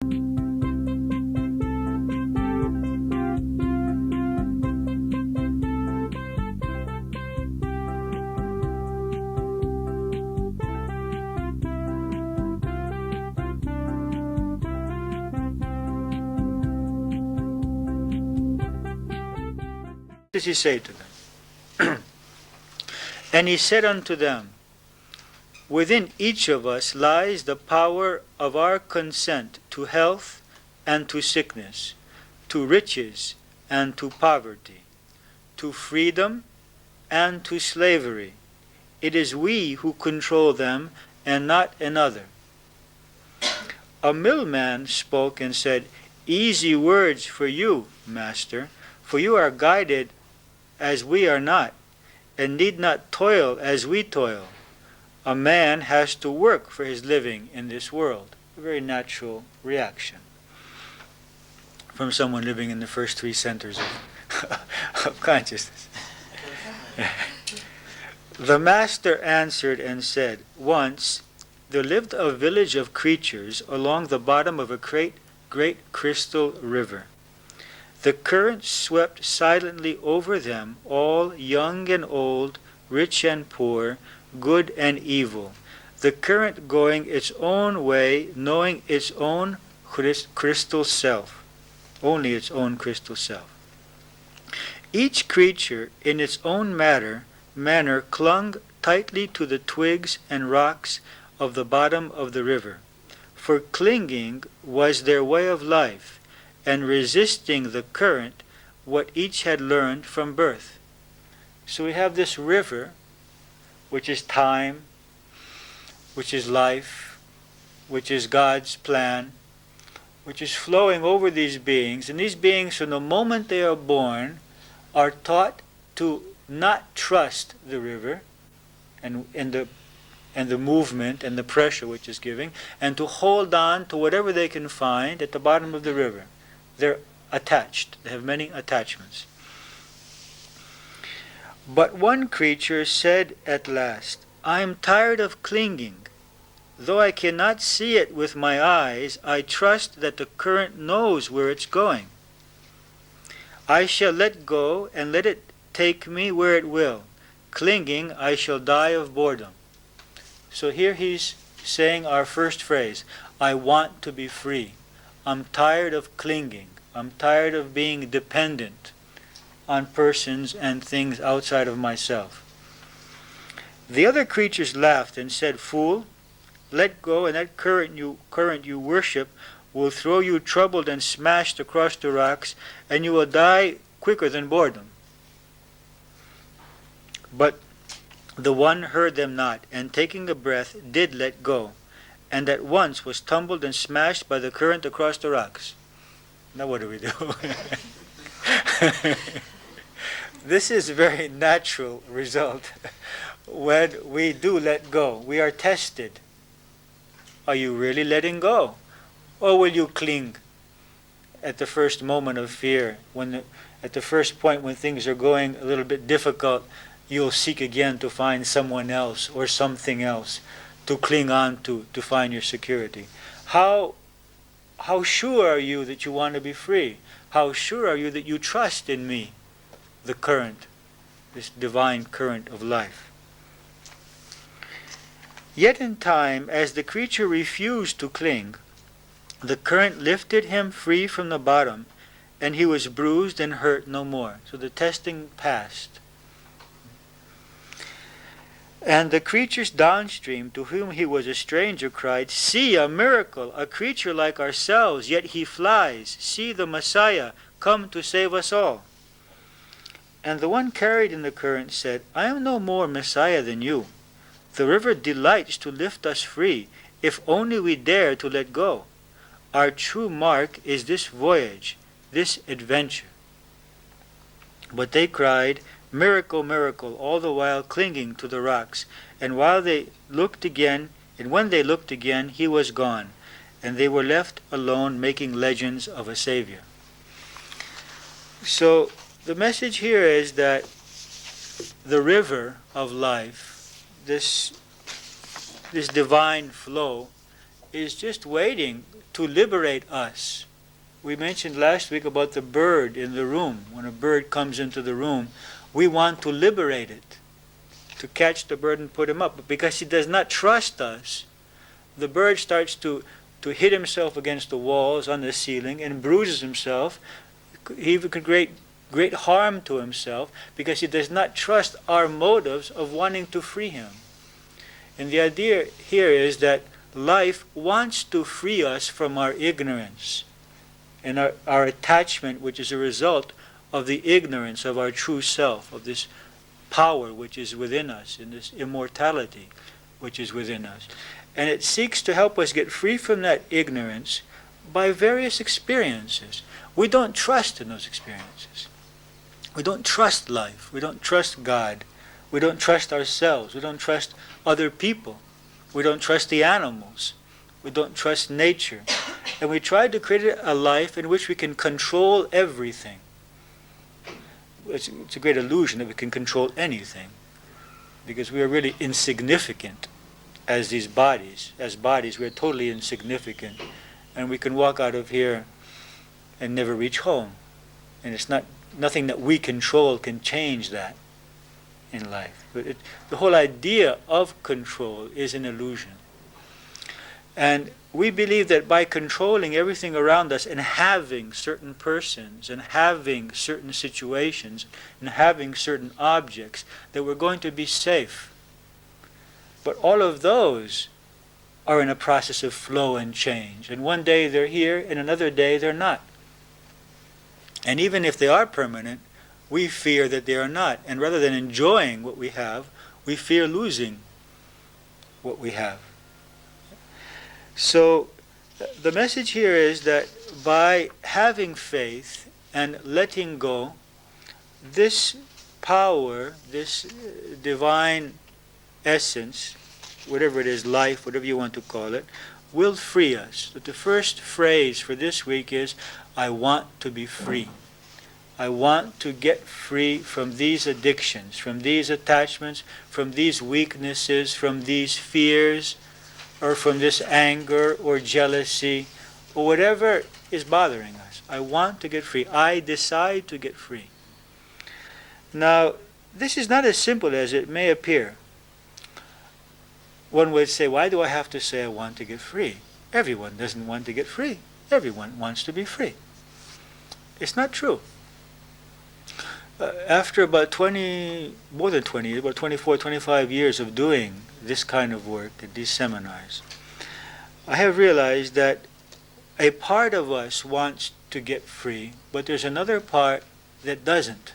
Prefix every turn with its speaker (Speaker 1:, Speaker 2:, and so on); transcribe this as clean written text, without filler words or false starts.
Speaker 1: Does he say to them? And he said unto them, within each of us lies the power of our consent to health and to sickness, to riches and to poverty, to freedom and to slavery. It is we who control them and not another. A millman spoke and said, easy words for you, master, for you are guided as we are not, and need not toil as we toil. A man has to work for his living in this world. A very natural reaction from someone living in the first three centers of consciousness. The master answered and said, once there lived a village of creatures along the bottom of a great crystal river. The current swept silently over them, all young and old, rich and poor, good and evil. The current going its own way, knowing its own crystal self, only its own crystal self. Each creature in its own manner clung tightly to the twigs and rocks of the bottom of the river, for clinging was their way of life, and resisting the current what each had learned from birth. So we have this river, which is time, which is life, which is God's plan, which is flowing over these beings. And these beings, from the moment they are born, are taught to not trust the river and the movement and the pressure which is giving, and to hold on to whatever they can find at the bottom of the river. They're attached. They have many attachments. But one creature said at last, I am tired of clinging. Though I cannot see it with my eyes, I trust that the current knows where it's going. I shall let go and let it take me where it will. Clinging, I shall die of boredom. So here he's saying our first phrase, I want to be free. I'm tired of clinging. I'm tired of being dependent on persons and things outside of myself. The other creatures laughed and said, fool, let go, and that current you worship will throw you troubled and smashed across the rocks, and you will die quicker than boredom. But the one heard them not, and taking a breath did let go, and at once was tumbled and smashed by the current across the rocks. Now what do we do? This is a very natural result. When we do let go, we are tested. Are you really letting go? Or will you cling at the first moment of fear? At the first point when things are going a little bit difficult, you'll seek again to find someone else or something else to cling on to find your security. How sure are you that you want to be free? How sure are you that you trust in me, the current, this divine current of life? Yet in time, as the creature refused to cling, the current lifted him free from the bottom, and he was bruised and hurt no more. So the testing passed. And the creatures downstream, to whom he was a stranger, cried, see, a miracle, a creature like ourselves, yet he flies. See the Messiah, come to save us all. And the one carried in the current said, I am no more Messiah than you. The river delights to lift us free, if only we dare to let go. Our true mark is this voyage, this adventure. But they cried, miracle, miracle, all the while clinging to the rocks. And when they looked again, he was gone, and they were left alone making legends of a Savior. So the message here is that the river of life, this divine flow, is just waiting to liberate us. We mentioned last week about the bird in the room. When a bird comes into the room, we want to liberate it, to catch the bird and put him up. But because he does not trust us, the bird starts to hit himself against the walls on the ceiling and bruises himself. He even could create great harm to himself because he does not trust our motives of wanting to free him. And the idea here is that life wants to free us from our ignorance and our attachment, which is a result of the ignorance of our true self, of this power which is within us, and this immortality which is within us. And it seeks to help us get free from that ignorance by various experiences. We don't trust in those experiences. We don't trust life. We don't trust God. We don't trust ourselves. We don't trust other people. We don't trust the animals. We don't trust nature. And we try to create a life in which we can control everything. It's a great illusion that we can control anything, because we are really insignificant as these bodies. As bodies, we are totally insignificant. And we can walk out of here and never reach home. And it's nothing that we control can change that in life. But the whole idea of control is an illusion. And we believe that by controlling everything around us and having certain persons and having certain situations and having certain objects, that we're going to be safe. But all of those are in a process of flow and change. And one day they're here, and another day they're not. And even if they are permanent, we fear that they are not. And rather than enjoying what we have, we fear losing what we have. So the message here is that by having faith and letting go, this power, this divine essence, whatever it is, life, whatever you want to call it, will free us. But the first phrase for this week is, I want to be free. I want to get free from these addictions, from these attachments, from these weaknesses, from these fears, or from this anger or jealousy, or whatever is bothering us. I want to get free. I decide to get free. Now, this is not as simple as it may appear. One would say, why do I have to say I want to get free? Everyone doesn't want to get free. Everyone wants to be free. It's not true. After about 24, 25 years of doing this kind of work at these seminars, I have realized that a part of us wants to get free, but there's another part that doesn't.